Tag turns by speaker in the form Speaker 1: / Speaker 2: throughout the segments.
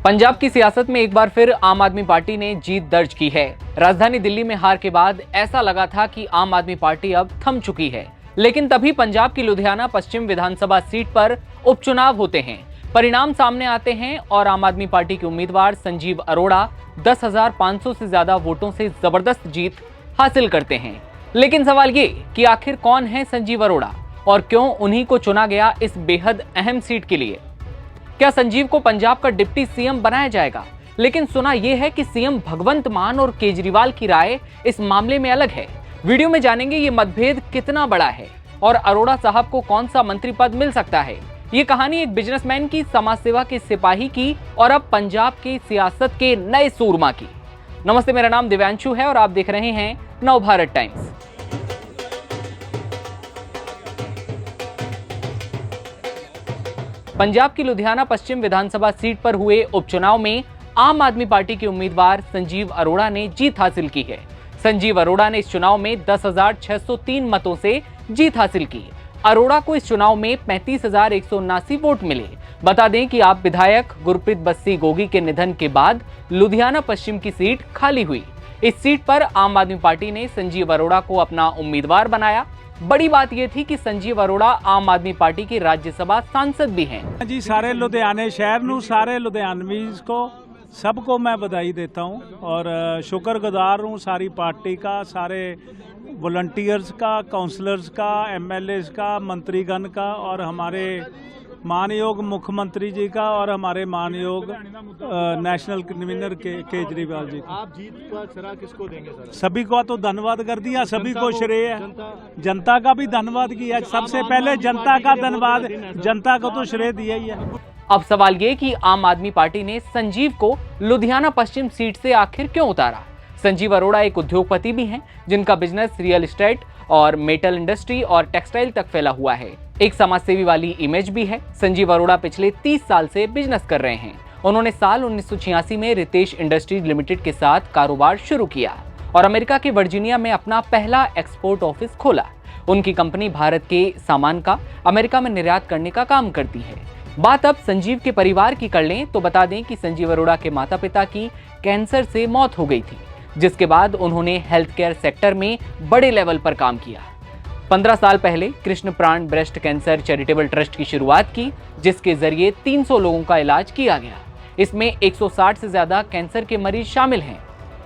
Speaker 1: पंजाब की सियासत में एक बार फिर आम आदमी पार्टी ने जीत दर्ज की है। राजधानी दिल्ली में हार के बाद ऐसा लगा था कि आम आदमी पार्टी अब थम चुकी है, लेकिन तभी पंजाब की लुधियाना पश्चिम विधानसभा सीट पर उपचुनाव होते हैं, परिणाम सामने आते हैं और आम आदमी पार्टी के उम्मीदवार संजीव अरोड़ा 10,500 से ज्यादा वोटों से जबरदस्त जीत हासिल करते हैं। लेकिन सवाल ये कि आखिर कौन है संजीव अरोड़ा और क्यों उन्हीं को चुना गया इस बेहद अहम सीट के लिए? क्या संजीव को पंजाब का डिप्टी सीएम बनाया जाएगा? लेकिन सुना यह है कि सीएम भगवंत मान और केजरीवाल की राय इस मामले में अलग है। वीडियो में जानेंगे ये मतभेद कितना बड़ा है और अरोड़ा साहब को कौन सा मंत्री पद मिल सकता है। ये कहानी एक बिजनेसमैन की, समाज सेवा के सिपाही की और अब पंजाब की सियासत के नए सूरमा की। नमस्ते, मेरा नाम दिव्यांशु है और आप देख रहे हैं नवभारत टाइम्स। पंजाब की लुधियाना पश्चिम विधानसभा सीट पर हुए उपचुनाव में आम आदमी पार्टी के उम्मीदवार संजीव अरोड़ा ने जीत हासिल की है। संजीव अरोड़ा ने इस चुनाव में 10,603 मतों से जीत हासिल की। अरोड़ा को इस चुनाव में 35,179 वोट मिले। बता दें कि आप विधायक गुरप्रीत बस्सी गोगी के निधन के बाद लुधियाना पश्चिम की सीट खाली हुई। इस सीट पर आम आदमी पार्टी ने संजीव अरोड़ा को अपना उम्मीदवार बनाया। बड़ी बात यह थी कि संजीव अरोड़ा आम आदमी पार्टी के राज्यसभा सांसद भी हैं।
Speaker 2: जी, सारे लुधियाने शहर नू, सारे लुधियानवीज को, सबको मैं बधाई देता हूं और शुक्रगुजार हूं सारी पार्टी का, सारे वॉलंटियर्स का, काउंसलर्स का, एमएलएस का, मंत्रीगण का और हमारे मानयोग मुख्यमंत्री जी का और हमारे मानयोग नेशनल कन्वीनर केजरीवाल जी का।
Speaker 3: आप जीत का श्रेय किसको देंगे सर?
Speaker 2: सभी को तो धन्यवाद कर दिया, सभी को श्रेय है। जनता का भी धन्यवाद किया, सबसे पहले जनता का धन्यवाद, जनता को तो श्रेय दिया ही है।
Speaker 1: अब सवाल ये कि आम आदमी पार्टी ने संजीव को लुधियाना पश्चिम सीट से आखिर क्यों उतारा? संजीव अरोड़ा एक उद्योगपति भी हैं, जिनका बिजनेस रियल एस्टेट और मेटल इंडस्ट्री और टेक्सटाइल तक फैला हुआ है। एक समाजसेवी वाली इमेज भी है। संजीव अरोड़ा पिछले 30 साल से बिजनेस कर रहे हैं। उन्होंने साल 1986 में रितेश इंडस्ट्रीज लिमिटेड के साथ कारोबार शुरू किया और अमेरिका के वर्जीनिया में अपना पहला एक्सपोर्ट ऑफिस खोला। उनकी कंपनी भारत के सामान का अमेरिका में निर्यात करने का काम करती है। बात अब संजीव के परिवार की कर लें तो बता दें कि संजीव अरोड़ा के माता पिता की कैंसर से मौत हो गई थी, जिसके बाद उन्होंने हेल्थ केयर सेक्टर में बड़े लेवल पर काम किया। 15 साल पहले कृष्ण प्राण ब्रेस्ट कैंसर चैरिटेबल ट्रस्ट की शुरुआत की, जिसके जरिए 300 लोगों का इलाज किया गया। इसमें 160 से ज्यादा कैंसर के मरीज शामिल हैं।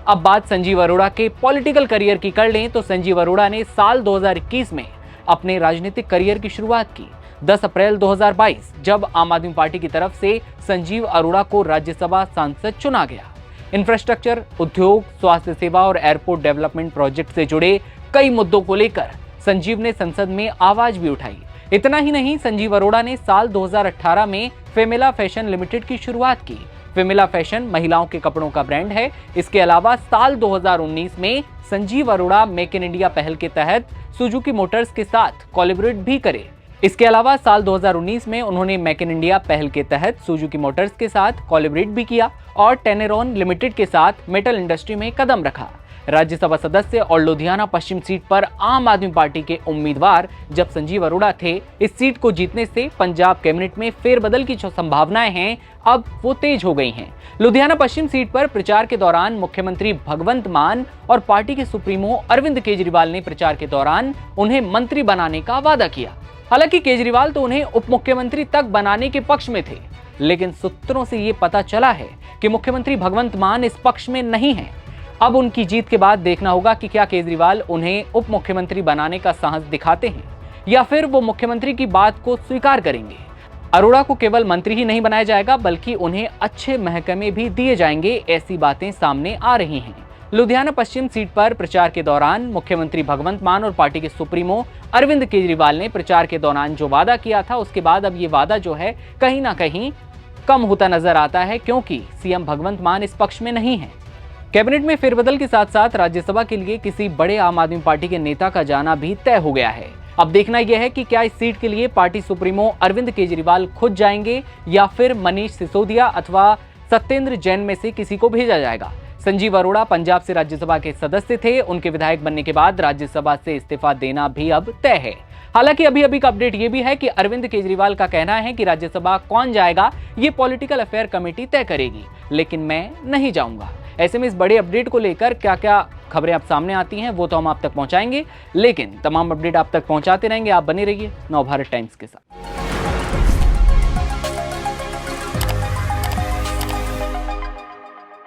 Speaker 1: अब बात संजीव अरोड़ा के पॉलिटिकल करियर की कर लें तो संजीव अरोड़ा ने साल 2021 में अपने राजनीतिक करियर की शुरुआत की। 10 अप्रैल 2022 जब आम आदमी पार्टी की तरफ से संजीव अरोड़ा को राज्यसभा सांसद चुना गया। इंफ्रास्ट्रक्चर, उद्योग, स्वास्थ्य सेवा और एयरपोर्ट डेवलपमेंट प्रोजेक्ट से जुड़े कई मुद्दों को लेकर संजीव ने संसद में आवाज भी उठाई। इतना ही नहीं, संजीव अरोड़ा ने साल 2018 में फेमिला फैशन लिमिटेड की शुरुआत की। फेमिला फैशन महिलाओं के कपड़ों का ब्रांड है। इसके अलावा साल 2019 में Sanjeev Arora make in India पहल के तहत सुजुकी मोटर्स के साथ कोलैबोरेट भी करे। इसके अलावा साल 2019 में उन्होंने मेक इन इंडिया पहल के तहत सुजुकी मोटर्स के साथ कोलैबोरेट भी किया और टेनेरॉन लिमिटेड के साथ मेटल इंडस्ट्री में कदम रखा। राज्यसभा सदस्य और लुधियाना पश्चिम सीट पर आम आदमी पार्टी के उम्मीदवार जब संजीव अरोड़ा थे, इस सीट को जीतने से पंजाब कैबिनेट में फेरबदल की जो संभावनाएं हैं अब वो तेज हो गई हैं। लुधियाना पश्चिम सीट पर प्रचार के दौरान मुख्यमंत्री भगवंत मान और पार्टी के सुप्रीमो अरविंद केजरीवाल ने प्रचार के दौरान उन्हें मंत्री बनाने का वादा किया। हालांकि केजरीवाल तो उन्हें उप मुख्यमंत्री तक बनाने के पक्ष में थे, लेकिन सूत्रों से ये पता चला है कि मुख्यमंत्री भगवंत मान इस पक्ष में नहीं हैं। अब उनकी जीत के बाद देखना होगा कि क्या केजरीवाल उन्हें उप मुख्यमंत्री बनाने का साहस दिखाते हैं या फिर वो मुख्यमंत्री की बात को स्वीकार करेंगे। अरोड़ा को केवल मंत्री ही नहीं बनाया जाएगा, बल्कि उन्हें अच्छे महकमे भी दिए जाएंगे, ऐसी बातें सामने आ रही हैं। लुधियाना पश्चिम सीट पर प्रचार के दौरान मुख्यमंत्री भगवंत मान और पार्टी के सुप्रीमो अरविंद केजरीवाल ने प्रचार के दौरान जो वादा किया था, उसके बाद अब ये वादा जो है कहीं ना कहीं कम होता नजर आता है, क्योंकि सीएम भगवंत मान इस पक्ष में नहीं है। कैबिनेट में फेरबदल के साथ साथ राज्यसभा के लिए किसी बड़े आम आदमी पार्टी के नेता का जाना भी तय हो गया है। अब देखना यह है कि क्या इस सीट के लिए पार्टी सुप्रीमो अरविंद केजरीवाल खुद जाएंगे या फिर मनीष सिसोदिया अथवा सत्येंद्र जैन में से किसी को भेजा जाएगा। संजीव अरोड़ा पंजाब से राज्यसभा के सदस्य थे। उनके विधायक बनने के बाद राज्यसभा से इस्तीफा देना भी अब तय है। हालांकि अभी अभी का अपडेट यह भी है कि अरविंद केजरीवाल का कहना है कि राज्यसभा कौन जाएगा ये पॉलिटिकल अफेयर कमेटी तय करेगी, लेकिन मैं नहीं जाऊंगा। ऐसे में इस बड़े अपडेट को लेकर क्या क्या खबरें अब सामने आती हैं वो तो हम आप तक पहुंचाएंगे, लेकिन तमाम अपडेट आप तक पहुंचाते रहेंगे। आप बने रहिए नवभारत टाइम्स के साथ।